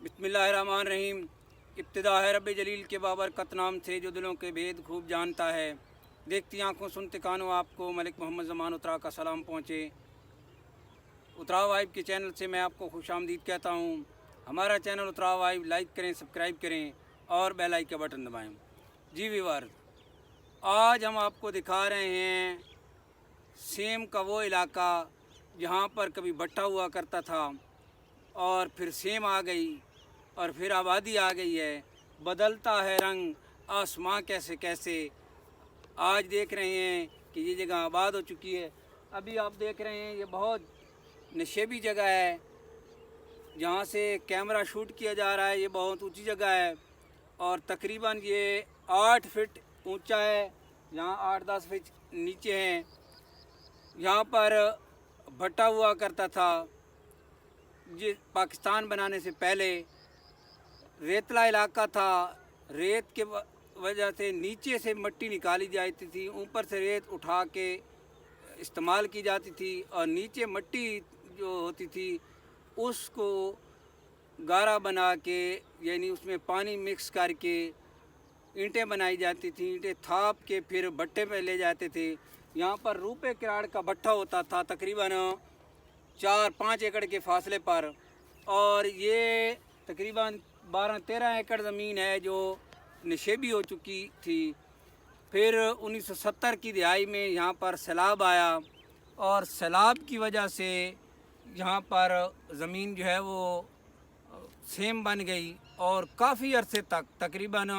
बिस्मिल्लाहिर्रहमानिर्रहीम। इब्तिदा है रब जलील के बाबरकत नाम से जो दिलों के भेद खूब जानता है। देखती आंखों सुनते कानों आपको मलिक मोहम्मद ज़मान उतरा का सलाम पहुँचे। उतराव वाइब के चैनल से मैं आपको खुशामदीद कहता हूँ। हमारा चैनल उतराव वाइब लाइक करें, सब्सक्राइब करें और बेल आइकन का बटन दबाएँ। जी व्यूअर्स, आज हम आपको दिखा रहे हैं सेम का वो इलाका जहाँ पर कभी भट्टा हुआ करता था और फिर सेम आ गई और फिर आबादी आ गई है। बदलता है रंग आसमां कैसे कैसे। आज देख रहे हैं कि ये जगह आबाद हो चुकी है। अभी आप देख रहे हैं ये बहुत नशेबी जगह है जहाँ से कैमरा शूट किया जा रहा है। ये बहुत ऊंची जगह है और तकरीबन ये 8 फीट ऊंचा है, यहाँ 8-10 फीट नीचे हैं। यहाँ पर भट्टा हुआ करता था। ये पाकिस्तान बनाने से पहले रेतला इलाका था। रेत के वजह से नीचे से मिट्टी निकाली जाती थी, ऊपर से रेत उठा के इस्तेमाल की जाती थी और नीचे मिट्टी जो होती थी उसको गारा बना के यानी उसमें पानी मिक्स करके ईंटें बनाई जाती थी। ईंटें थाप के फिर भट्टे पे ले जाते थे। यहाँ पर रुपए किराड़ का भट्टा होता था तकरीबन 4-5 एकड़ के फासले पर, और ये तकरीबन 12-13 एकड़ ज़मीन है जो नशेबी हो चुकी थी। फिर 1970 की दिहाई में यहाँ पर सैलाब आया और सैलाब की वजह से यहाँ पर ज़मीन जो है वो सेम बन गई और काफ़ी अरसे तक तकरीबन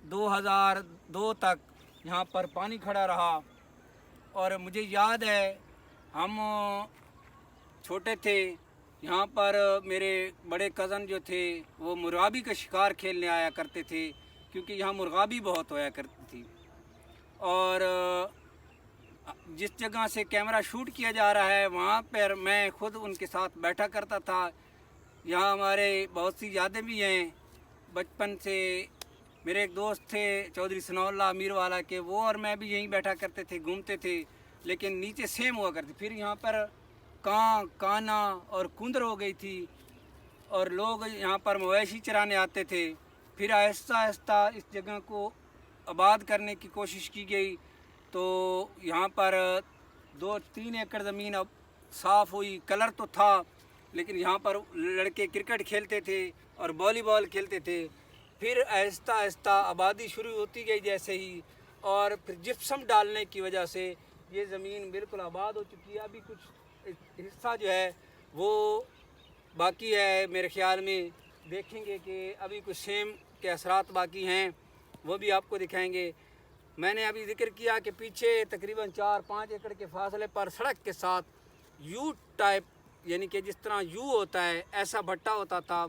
2002 तक यहाँ पर पानी खड़ा रहा। और मुझे याद है हम छोटे थे, यहाँ पर मेरे बड़े कज़न जो थे वो मुर्गाबी का शिकार खेलने आया करते थे क्योंकि यहाँ मुर्गाबी बहुत होया करती थी। और जिस जगह से कैमरा शूट किया जा रहा है वहाँ पर मैं खुद उनके साथ बैठा करता था। यहाँ हमारे बहुत सी यादें भी हैं बचपन से। मेरे एक दोस्त थे चौधरी सनाउल्लाह अमीर वाला के, वो और मैं भी यहीं बैठा करते थे, घूमते थे, लेकिन नीचे सेम हुआ करती। फिर यहाँ पर कां, काना और कुंदर हो गई थी और लोग यहाँ पर मवेशी चराने आते थे। फिर आहिस्ता आहिस्ता इस जगह को आबाद करने की कोशिश की गई तो यहाँ पर 2-3 एकड़ ज़मीन अब साफ़ हुई। कलर तो था लेकिन यहाँ पर लड़के क्रिकेट खेलते थे और वॉलीबॉल खेलते थे। फिर आहिस्ता आहिस्ता आबादी शुरू होती गई जैसे ही, और फिर जिप्सम डालने की वजह से ये ज़मीन बिल्कुल आबाद हो चुकी है। अभी कुछ हिस्सा जो है वो बाकी है, मेरे ख़्याल में देखेंगे कि अभी कुछ सेम के असरात बाकी हैं, वो भी आपको दिखाएंगे। मैंने अभी जिक्र किया कि पीछे तकरीबन 4-5 एकड़ के फासले पर सड़क के साथ यू टाइप यानी कि जिस तरह यू होता है ऐसा भट्टा होता था।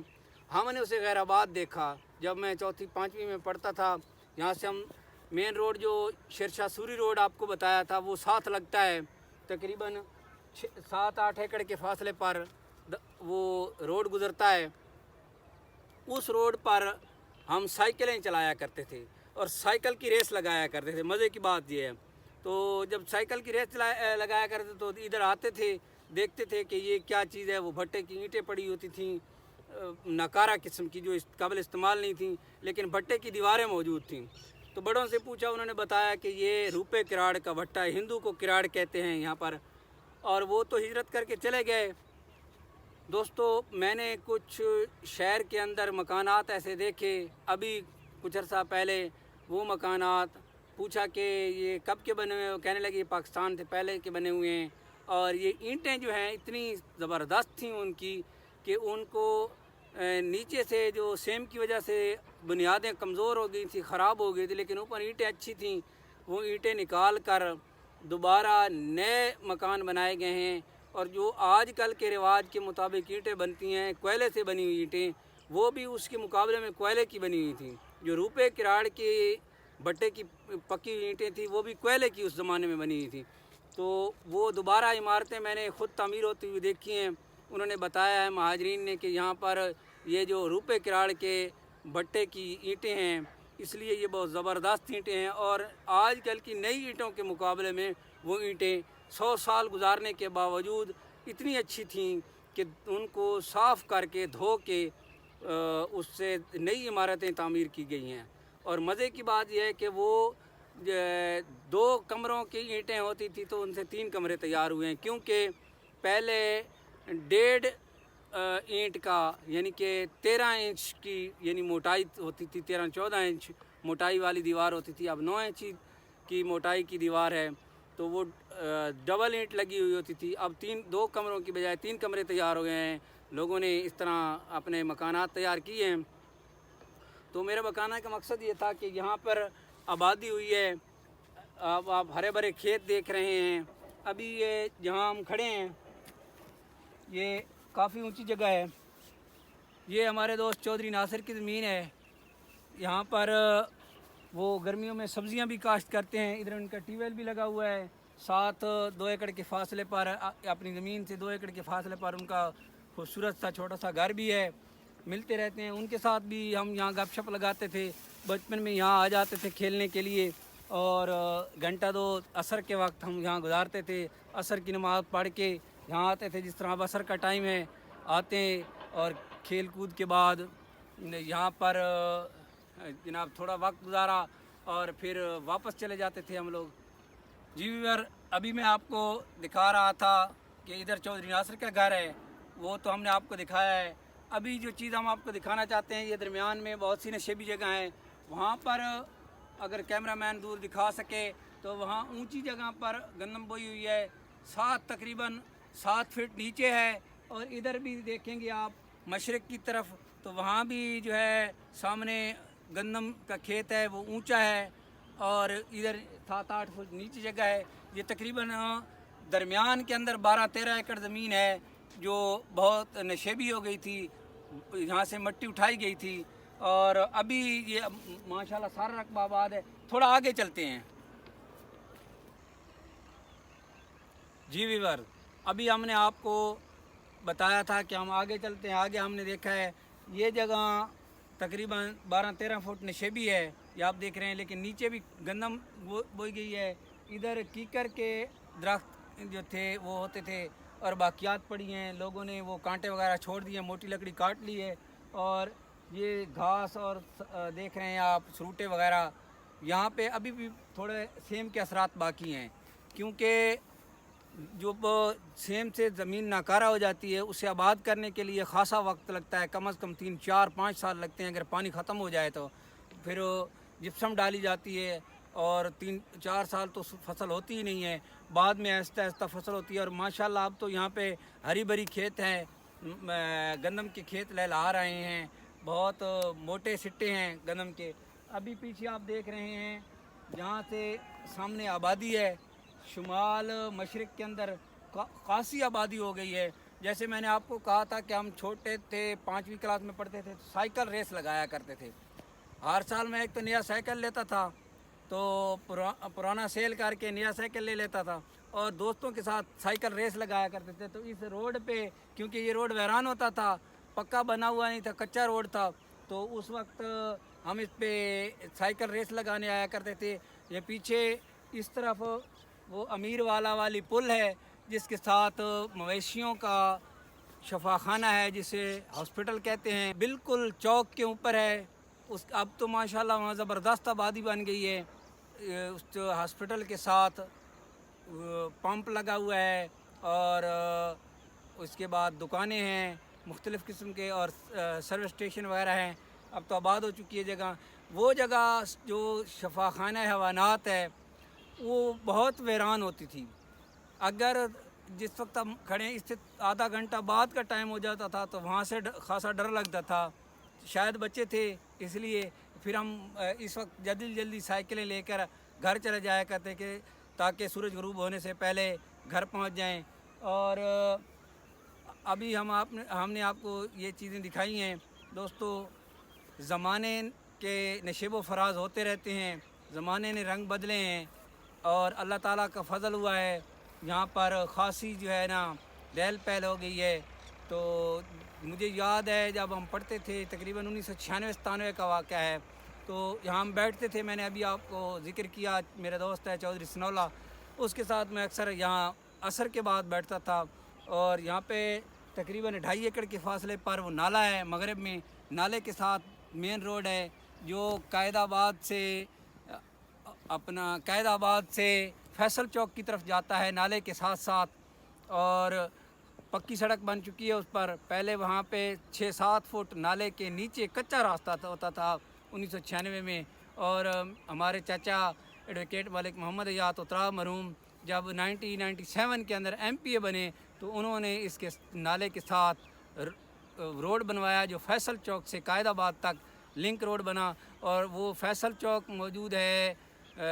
हमने उसे गैर आबाद देखा जब मैं 4वीं-5वीं में पढ़ता था। यहाँ से हम मेन रोड जो शेरशाह सूरी रोड आपको बताया था वो साथ लगता है, तकरीबन 7-8 एकड़ के फासले पर वो रोड गुज़रता है। उस रोड पर हम साइकिलें चलाया करते थे और साइकिल की रेस लगाया करते थे। मज़े की बात यह है, तो जब साइकिल की रेस लगाया करते तो इधर आते थे, देखते थे कि ये क्या चीज़ है। वो भट्टे की ईंटें पड़ी होती थीं, नकारा किस्म की, जो काबिल इस्तेमाल नहीं थी, लेकिन भट्टे की दीवारें मौजूद थीं। तो बड़ों से पूछा, उन्होंने बताया कि ये रुपए किराड़ का भट्टा है, हिंदू को किराड़ कहते हैं यहाँ पर। और वो तो हिजरत करके चले गए। दोस्तों, मैंने कुछ शहर के अंदर मकानात ऐसे देखे अभी कुछ अर्सा पहले। वो मकानात पूछा कि ये कब के बने हुए हैं, कहने लगे ये पाकिस्तान से पहले के बने हुए हैं। और ये ईंटें जो हैं इतनी ज़बरदस्त थी उनकी कि उनको नीचे से जो सेम की वजह से बुनियादें कमज़ोर हो गई थी, ख़राब हो गई थी, लेकिन ऊपर ईंटें अच्छी थीं। वो ईंटें निकाल कर दोबारा नए मकान बनाए गए हैं। और जो आजकल के रिवाज के मुताबिक ईंटें बनती हैं, कोयले से बनी हुई ईंटें, वो भी उसके मुकाबले में कोयले की बनी हुई थी। जो रुपए किराड़ के भट्टे की पकी हुई ईंटें थी वो भी कोयले की उस ज़माने में बनी हुई थी। तो वो दोबारा इमारतें मैंने ख़ुद तामीर होती हुई देखी हैं। उन्होंने बताया है महाजरीन ने कि यहाँ पर ये जो रुपए किराड़ के भट्टे की ईंटें हैं इसलिए ये बहुत ज़बरदस्त ईंटें हैं। और आजकल की नई ईंटों के मुकाबले में वो ईंटें 100 साल गुजारने के बावजूद इतनी अच्छी थीं कि उनको साफ़ करके धो के اس سے نئی عمارتیں تعمیر کی گئی ہیں۔ اور مزے کی بات یہ ہے کہ وہ 2 کمروں کی اینٹیں ہوتی تھی تو ان سے 3 کمرے تیار ہوئے ہیں، کیونکہ پہلے 1.5 اینٹ کا یعنی کہ 13 انچ کی یعنی موٹائی ہوتی تھی، 13-14 انچ موٹائی والی دیوار ہوتی تھی، اب 9 انچ کی موٹائی کی دیوار ہے تو وہ ڈبل اینٹ لگی ہوئی ہوتی تھی۔ اب 2 کمروں کی بجائے 3 کمرے تیار ہو گئے ہیں، لوگوں نے اس طرح اپنے مکانات تیار کیے ہیں۔ تو میرے بتانے کا مقصد یہ تھا کہ یہاں پر آبادی ہوئی ہے، اب آپ ہرے بھرے کھیت دیکھ رہے ہیں۔ ابھی یہ جہاں ہم کھڑے ہیں یہ کافی اونچی جگہ ہے، یہ ہمارے دوست چودھری ناصر کی زمین ہے۔ یہاں پر وہ گرمیوں میں سبزیاں بھی کاشت کرتے ہیں، ادھر ان کا ٹیوب ویل بھی لگا ہوا ہے، ساتھ 2 ایکڑ کے فاصلے پر اپنی زمین سے 2 ایکڑ کے فاصلے پر ان کا خوبصورت سا چھوٹا سا گھر بھی ہے، ملتے رہتے ہیں۔ ان کے ساتھ بھی ہم یہاں گپ شپ لگاتے تھے، بچپن میں یہاں آ جاتے تھے کھیلنے کے لیے، اور گھنٹہ 2 عصر کے وقت ہم یہاں گزارتے تھے، عصر کی نماز پڑھ کے یہاں آتے تھے، جس طرح اب عصر کا ٹائم ہے آتے ہیں، اور کھیل کود کے بعد یہاں پر جناب تھوڑا وقت گزارا اور پھر واپس چلے جاتے تھے ہم لوگ۔ جی ویور، ابھی میں آپ کو دکھا رہا تھا کہ ادھر چودھری ناصر کا گھر ہے، وہ تو ہم نے آپ کو دکھایا ہے۔ ابھی جو چیز ہم آپ کو دکھانا چاہتے ہیں، یہ درمیان میں بہت سی نشیبی جگہ ہیں، وہاں پر اگر کیمرہ مین دور دکھا سکے تو وہاں اونچی جگہ پر گندم بوئی ہوئی ہے، تقریباً 7 فٹ نیچے ہے، اور ادھر بھی دیکھیں گے آپ مشرق کی طرف تو وہاں بھی جو ہے سامنے گندم کا کھیت ہے، وہ اونچا ہے، اور ادھر 7-8 فٹ نیچی جگہ ہے۔ یہ تقریباً درمیان کے اندر 12-13 ایکڑ زمین ہے جو بہت نشیبی ہو گئی تھی، یہاں سے مٹی اٹھائی گئی تھی، اور ابھی یہ ماشاءاللہ سارا رقبہ آباد ہے۔ تھوڑا آگے چلتے ہیں۔ جی ویور، ابھی ہم نے آپ کو بتایا تھا کہ ہم آگے چلتے ہیں، آگے ہم نے دیکھا ہے یہ جگہ تقریباً 12-13 فٹ نشیبی ہے، یہ آپ دیکھ رہے ہیں، لیکن نیچے بھی گندم بوئی گئی ہے۔ ادھر کیکر کے درخت جو تھے وہ ہوتے تھے اور باقیات پڑی ہیں، لوگوں نے وہ کانٹے وغیرہ چھوڑ دیے، موٹی لکڑی کاٹ لی ہے، اور یہ گھاس اور دیکھ رہے ہیں آپ سروٹے وغیرہ، یہاں پہ ابھی بھی تھوڑے سیم کے اثرات باقی ہیں، کیونکہ جو سیم سے زمین ناکارہ ہو جاتی ہے اسے آباد کرنے کے لیے خاصا وقت لگتا ہے، کم از کم 3-4-5 سال لگتے ہیں۔ اگر پانی ختم ہو جائے تو پھر جپسم ڈالی جاتی ہے، اور 3-4 سال تو فصل ہوتی ہی نہیں ہے، بعد میں آہستہ آہستہ فصل ہوتی ہے۔ اور ماشاءاللہ اب تو یہاں پہ ہری بھری کھیت ہیں، گندم کے کھیت لہلہا رہے ہیں، بہت موٹے سٹے ہیں گندم کے۔ ابھی پیچھے آپ دیکھ رہے ہیں جہاں سے سامنے آبادی ہے، شمال مشرق کے اندر خاصی آبادی ہو گئی ہے۔ جیسے میں نے آپ کو کہا تھا کہ ہم چھوٹے تھے 5ویں کلاس میں پڑھتے تھے تو سائیکل ریس لگایا کرتے تھے، ہر سال میں ایک تو نیا سائیکل لیتا تھا، تو پرانا سیل کر کے نیا سائیکل لے لیتا تھا، اور دوستوں کے ساتھ سائیکل ریس لگایا کرتے تھے۔ تو اس روڈ پہ، کیونکہ یہ روڈ ویران ہوتا تھا، پکا بنا ہوا نہیں تھا، کچا روڈ تھا، تو اس وقت ہم اس پہ سائیکل ریس لگانے آیا کرتے تھے۔ یہ پیچھے اس طرف وہ امیر والا والی پل ہے جس کے ساتھ مویشیوں کا شفا خانہ ہے، جسے ہاسپٹل کہتے ہیں، بالکل چوک کے اوپر ہے۔ اب تو ماشاءاللہ وہاں زبردست آبادی بن گئی ہے، اس ہاسپٹل کے ساتھ پمپ لگا ہوا ہے، اور اس کے بعد دکانیں ہیں مختلف قسم کے، اور سروس اسٹیشن وغیرہ ہیں۔ اب تو آباد ہو چکی ہے جگہ۔ وہ جگہ جو شفا خانہ حیوانات ہے وہ بہت ویران ہوتی تھی، اگر جس وقت ہم کھڑے ہیں اس سے آدھا گھنٹہ بعد کا ٹائم ہو جاتا تھا تو وہاں سے خاصا ڈر لگتا تھا، شاید بچے تھے اس لیے پھر ہم اس وقت جلدی سائیکلیں لے کر گھر چلے جایا کرتے کہ تاکہ سورج غروب ہونے سے پہلے گھر پہنچ جائیں۔ اور ابھی ہم نے آپ کو یہ چیزیں دکھائی ہیں دوستو، زمانے کے نشیب و فراز ہوتے رہتے ہیں، زمانے نے رنگ بدلے ہیں، اور اللہ تعالیٰ کا فضل ہوا ہے، یہاں پر خاصی جو ہے نا ریل پہل ہو گئی ہے۔ تو مجھے یاد ہے جب ہم پڑھتے تھے تقریباً 1996-97 کا واقعہ ہے، تو یہاں ہم بیٹھتے تھے، میں نے ابھی آپ کو ذکر کیا، میرا دوست ہے چودھری سنولا، اس کے ساتھ میں اکثر یہاں عصر کے بعد بیٹھتا تھا، اور یہاں پہ تقریباً 2.5 ایکڑ کے فاصلے پر وہ نالا ہے، مغرب میں नाले के साथ मेन रोड है जो कायदाबाद से फैसल चौक की तरफ जाता है नाले के साथ साथ, और पक्की सड़क बन चुकी है उस पर। पहले वहाँ पे 6-7 फुट नाले के नीचे कच्चा रास्ता होता था 1996 में, और हमारे चाचा एडवोकेट मलिक मोहम्मद हयात उतराव मरहूम जब 1997 के अंदर MPA बने तो उन्होंने इसके नाले के साथ रोड बनवाया जो फैसल चौक से कायदाबाद तक लिंक रोड बना। और वो फैसल चौक मौजूद है,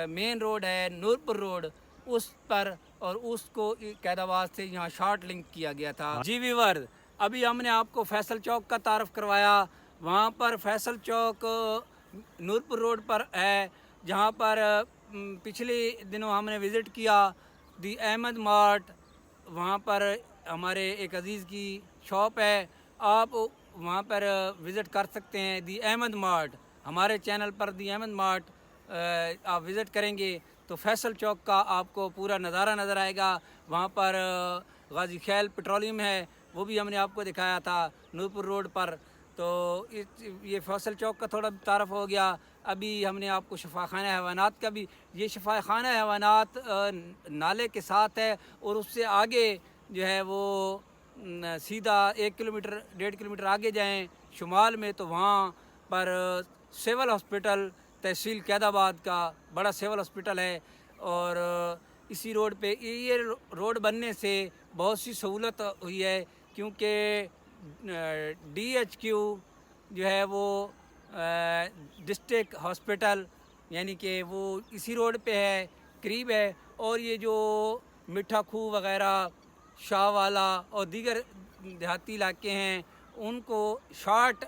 मेन रोड है नूरपुर रोड उस पर, और उसको कायदाबाद से यहाँ शॉर्ट लिंक किया गया था। जी व्यूअर, अभी हमने आपको फैसल चौक का तारफ़ करवाया। वहाँ पर फैसल चौक नूरपुर रोड पर है जहाँ पर पिछले दिनों हमने विज़िट किया दी अहमद मार्ट। वहाँ पर हमारे एक अजीज़ की शॉप है, आप वहाँ पर विज़िट कर सकते हैं दी अहमद मार्ट। हमारे चैनल पर दी अहमद मार्ट आप विज़िट करेंगे तो फैसल चौक का आपको पूरा नज़ारा नज़र आएगा। वहाँ पर गाजी खैल पेट्रोलियम है, वो भी हमने आपको दिखाया था नूरपुर रोड पर। तो ये फैसल चौक का थोड़ा तारफ़ हो गया। अभी हमने आपको शफाखाना हैवानात का भी, ये शफाखाना हैवानात नाले के साथ है, और उससे आगे जो है वो सीधा 1 किलोमीटर 1.5 किलोमीटर आगे जाएं शुमाल में तो वहाँ पर सिविल हॉस्पिटल तहसील कैदाबाद का बड़ा सिविल हॉस्पिटल है। और इसी रोड पे ये रोड बनने से बहुत सी सहूलत हुई है, क्योंकि DHQ जो है वो डिस्ट्रिक्ट हॉस्पिटल यानी कि वो इसी रोड पे है, करीब है। और ये जो मिठा खूह वगैरह शाहवाला और दीगर देहाती इलाके हैं उनको शॉर्ट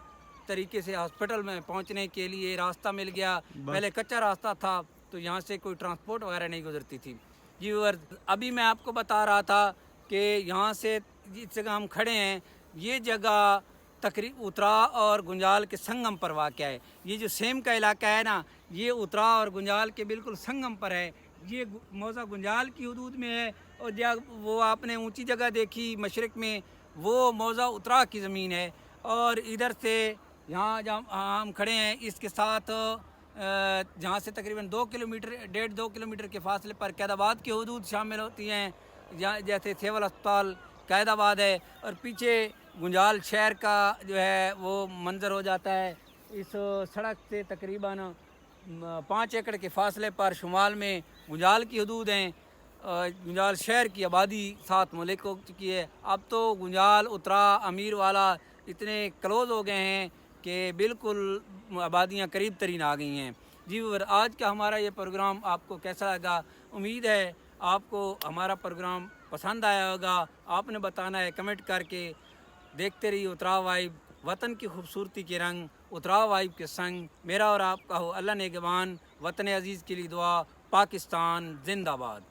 तरीके से हॉस्पिटल में पहुंचने के लिए रास्ता मिल गया। पहले कच्चा रास्ता था तो यहाँ से कोई ट्रांसपोर्ट वगैरह नहीं गुजरती थी। जी व्यूअर, अभी मैं आपको बता रहा था कि यहाँ से जिस जगह हम खड़े हैं ये जगह तकरीब उतरा और गुंजाल के संगम पर वाक़या है। ये जो सेम का इलाका है ना, ये उतरा और गुंजाल के बिल्कुल संगम पर है। ये मौज़ा गुंजाल की हदूद में है, और जब वो आपने ऊंची जगह देखी मशरक़ में वो मौज़ा उतरा की ज़मीन है। और इधर से यहाँ जहाँ हम खड़े हैं इसके साथ जहाँ से तकरीबन 2 किलोमीटर 1.5-2 किलोमीटर के फासले पर कैदाबाद की हदूद शामिल होती हैं, जैसे सिविल अस्पताल कैदाबाद है। और पीछे गुंजाल शहर का जो है वो मंजर हो जाता है। इस सड़क से तकरीबन 5 एकड़ के फासले पर शुमाल में गुंजाल की हदूद हैं। गुंजाल शहर की आबादी 7 मलिक हो चुकी है। अब तो गुंजाल उतरा अमीर वाला इतने क्लोज़ हो गए हैं कि बिल्कुल आबादियाँ करीब तरीन आ गई हैं। जी व्यूअर, आज का हमारा ये प्रोग्राम आपको कैसा लगा? उम्मीद है आपको हमारा प्रोग्राम पसंद आया होगा। आपने बताना है कमेंट करके। देखते रहिए उतराव वाइब, वतन की खूबसूरती के रंग, उतराव वाइब के संग। मेरा और आपका हो अल्लाह नेगबान। वतन अजीज़ के लिए दुआ। पाकिस्तान जिंदाबाद।